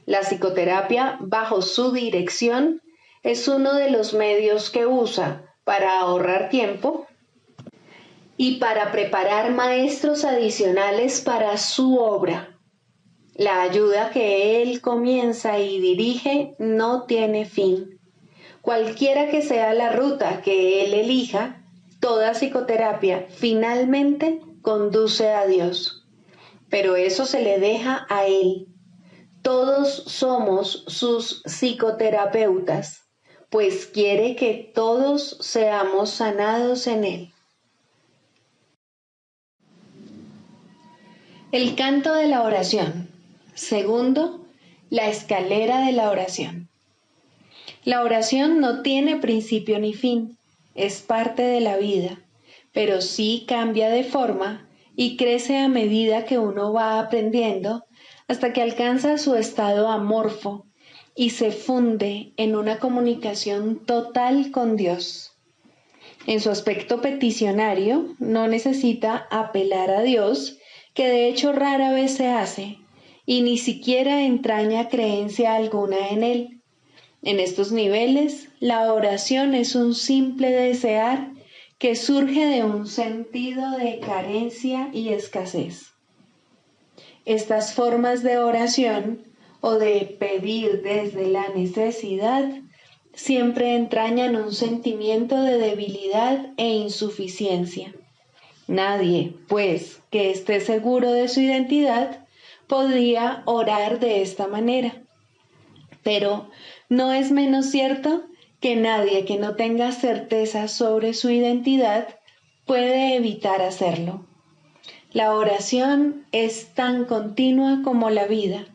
La psicoterapia, bajo su dirección, es uno de los medios que usa para ahorrar tiempo y para preparar maestros adicionales para su obra. La ayuda que Él comienza y dirige no tiene fin. Cualquiera que sea la ruta que Él elija, toda psicoterapia finalmente conduce a Dios. Pero eso se le deja a Él. Todos somos sus psicoterapeutas, pues quiere que todos seamos sanados en Él. El canto de la oración. Segundo, la escalera de la oración. La oración no tiene principio ni fin, es parte de la vida, pero sí cambia de forma y crece a medida que uno va aprendiendo hasta que alcanza su estado amorfo y se funde en una comunicación total con Dios. En su aspecto peticionario, no necesita apelar a Dios, que de hecho rara vez se hace, y ni siquiera entraña creencia alguna en Él. En estos niveles, la oración es un simple desear que surge de un sentido de carencia y escasez. Estas formas de oración o de pedir desde la necesidad siempre entrañan un sentimiento de debilidad e insuficiencia. Nadie, pues, que esté seguro de su identidad, podría orar de esta manera. Pero no es menos cierto que nadie que no tenga certeza sobre su identidad puede evitar hacerlo. La oración es tan continua como la vida.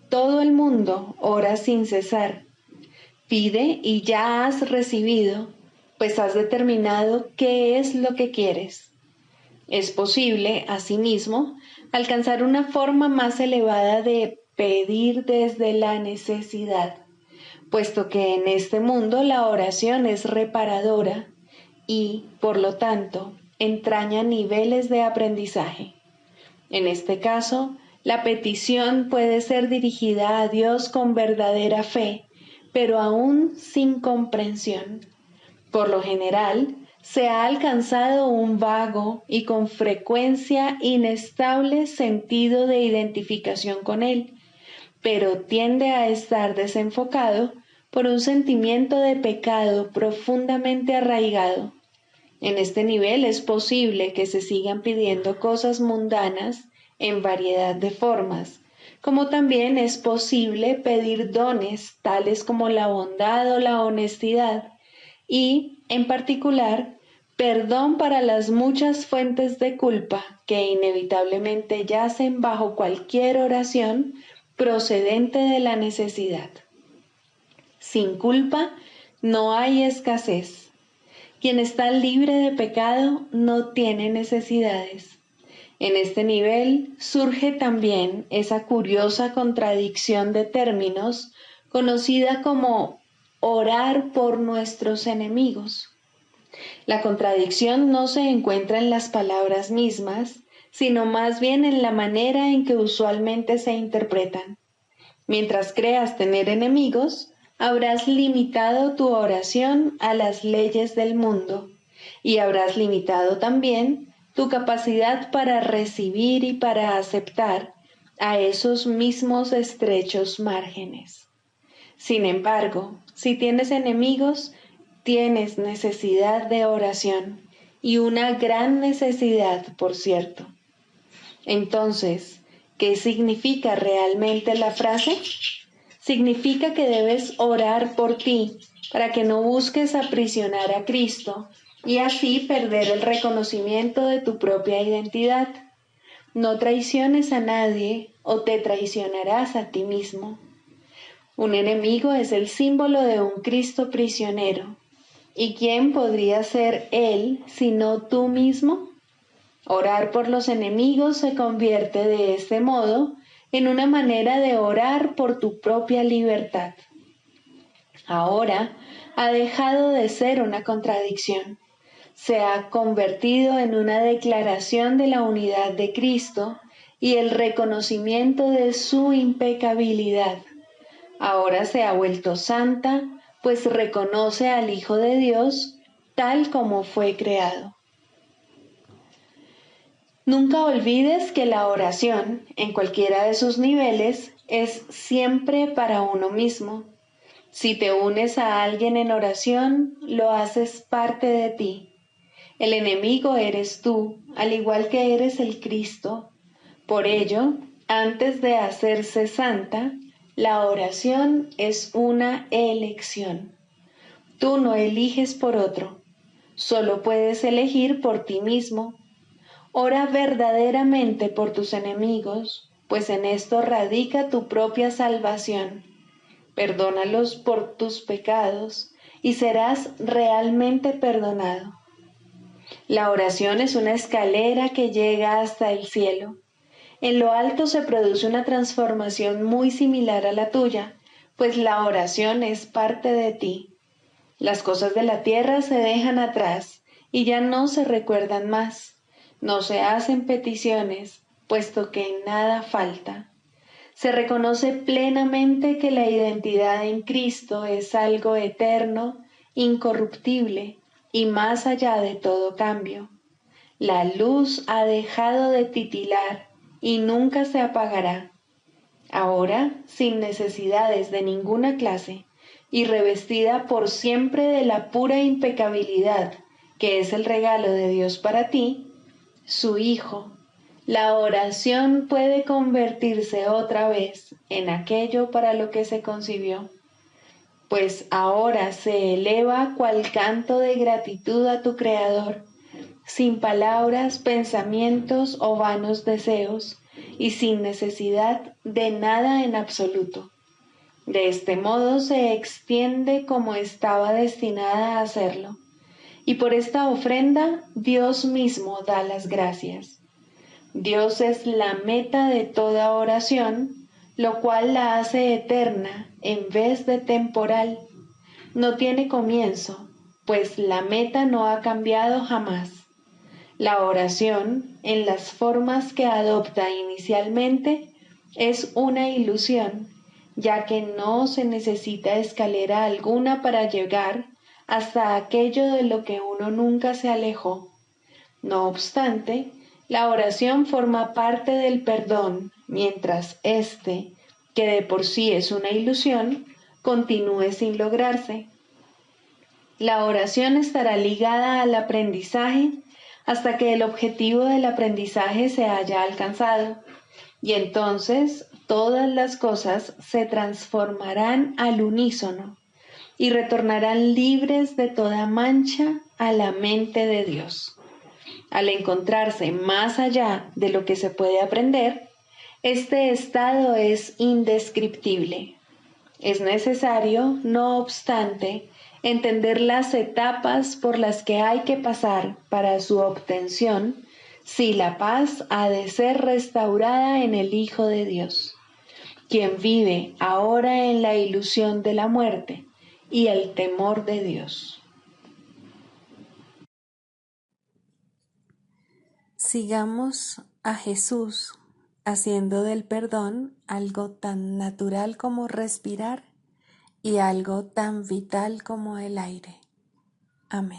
Todo el mundo ora sin cesar. Pide y ya has recibido, pues has determinado qué es lo que quieres. Es posible, asimismo, alcanzar una forma más elevada de pedir desde la necesidad, puesto que en este mundo la oración es reparadora y, por lo tanto, entraña niveles de aprendizaje. En este caso, la petición puede ser dirigida a Dios con verdadera fe, pero aún sin comprensión. Por lo general, se ha alcanzado un vago y con frecuencia inestable sentido de identificación con Él, pero tiende a estar desenfocado por un sentimiento de pecado profundamente arraigado. En este nivel es posible que se sigan pidiendo cosas mundanas en variedad de formas, como también es posible pedir dones tales como la bondad o la honestidad y, en particular, perdón para las muchas fuentes de culpa que inevitablemente yacen bajo cualquier oración procedente de la necesidad. Sin culpa no hay escasez. Quien está libre de pecado no tiene necesidades. En este nivel surge también esa curiosa contradicción de términos conocida como orar por nuestros enemigos. La contradicción no se encuentra en las palabras mismas, sino más bien en la manera en que usualmente se interpretan. Mientras creas tener enemigos, habrás limitado tu oración a las leyes del mundo y habrás limitado también tu capacidad para recibir y para aceptar a esos mismos estrechos márgenes. Sin embargo, si tienes enemigos, tienes necesidad de oración y una gran necesidad, por cierto. Entonces, ¿qué significa realmente la frase? Significa que debes orar por ti para que no busques aprisionar a Cristo y así perder el reconocimiento de tu propia identidad. No traiciones a nadie o te traicionarás a ti mismo. Un enemigo es el símbolo de un Cristo prisionero. ¿Y quién podría ser él sino tú mismo? Orar por los enemigos se convierte de este modo en una manera de orar por tu propia libertad. Ahora ha dejado de ser una contradicción. Se ha convertido en una declaración de la unidad de Cristo y el reconocimiento de su impecabilidad. Ahora se ha vuelto santa, pues reconoce al Hijo de Dios tal como fue creado. Nunca olvides que la oración, en cualquiera de sus niveles, es siempre para uno mismo. Si te unes a alguien en oración, lo haces parte de ti. El enemigo eres tú, al igual que eres el Cristo. Por ello, antes de hacerse santa, la oración es una elección. Tú no eliges por otro, solo puedes elegir por ti mismo. Ora verdaderamente por tus enemigos, pues en esto radica tu propia salvación. Perdónalos por tus pecados y serás realmente perdonado. La oración es una escalera que llega hasta el cielo. En lo alto se produce una transformación muy similar a la tuya, pues la oración es parte de ti. Las cosas de la tierra se dejan atrás y ya no se recuerdan más. No se hacen peticiones, puesto que nada falta. Se reconoce plenamente que la identidad en Cristo es algo eterno, incorruptible y más allá de todo cambio. La luz ha dejado de titilar y nunca se apagará. Ahora, sin necesidades de ninguna clase y revestida por siempre de la pura impecabilidad que es el regalo de Dios para ti, su Hijo, la oración puede convertirse otra vez en aquello para lo que se concibió, pues ahora se eleva cual canto de gratitud a tu Creador, sin palabras, pensamientos o vanos deseos, y sin necesidad de nada en absoluto. De este modo se extiende como estaba destinada a hacerlo, y por esta ofrenda Dios mismo da las gracias. Dios es la meta de toda oración, lo cual la hace eterna en vez de temporal. No tiene comienzo, pues la meta no ha cambiado jamás. La oración, en las formas que adopta inicialmente, es una ilusión, ya que no se necesita escalera alguna para llegar hasta aquello de lo que uno nunca se alejó. No obstante, la oración forma parte del perdón, mientras éste, que de por sí es una ilusión, continúe sin lograrse. La oración estará ligada al aprendizaje hasta que el objetivo del aprendizaje se haya alcanzado, y entonces todas las cosas se transformarán al unísono y retornarán libres de toda mancha a la mente de Dios. Al encontrarse más allá de lo que se puede aprender, este estado es indescriptible. Es necesario, no obstante, entender las etapas por las que hay que pasar para su obtención, si la paz ha de ser restaurada en el Hijo de Dios, quien vive ahora en la ilusión de la muerte y el temor de Dios. Sigamos a Jesús haciendo del perdón algo tan natural como respirar y algo tan vital como el aire. Amén.